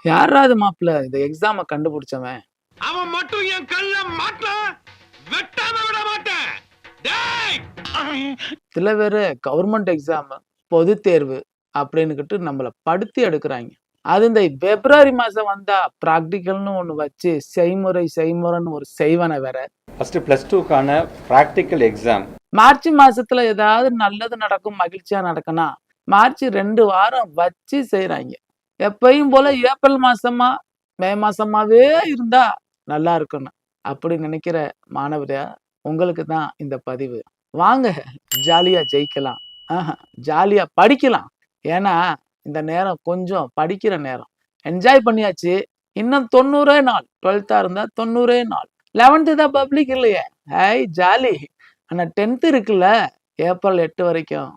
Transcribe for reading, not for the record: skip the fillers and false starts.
யாராவது மாப்பிள்ள இந்த எக்ஸாம கண்டுபிடிச்சவன்? அவன் மட்டும் என் கல்ல மாட்ட வெட்டாம விட மாட்டேன். டேய்! சில பேரு கவர்மெண்ட் எக்ஸாம், பொது தேர்வு அப்படின்னுகிட்டு நம்மள படுத்தி எடுக்கிறாங்க. அது இந்த பிப்ரவரி மாசம் வந்தா பிராக்டிக்கல்னு ஒண்ணு வச்சு செய்முறைன்னு ஒரு செய்வன வேற. ஃபர்ஸ்ட் +2க்கான பிராக்டிக்கல் எக்ஸாம். மார்ச் மாசத்துல ஏதாவது நல்லது நடக்கும், மகிழ்ச்சியா நடக்கும்னா மார்ச் 2 வாரம் வச்சு செய்யறாங்க. எப்பயும் போல ஏப்ரல் மாசமா மே மாசமாவே இருந்தா நல்லா இருக்கணும் அப்படி நினைக்கிற மாணவரா உங்களுக்கு தான் இந்த பதிவு. வாங்க, ஜாலியா ஜெயிக்கலாம், ஜாலியா படிக்கலாம். ஏன்னா இந்த நேரம் கொஞ்சம் படிக்கிற நேரம். என்ஜாய் பண்ணியாச்சு. இன்னும் 90 நாள். 12th இருந்தா 90 நாள். 11th தான் பப்ளிக் இல்லையே. Hi jolly. ஆனா 10th இருக்குல்ல, ஏப்ரல் 8 வரைக்கும்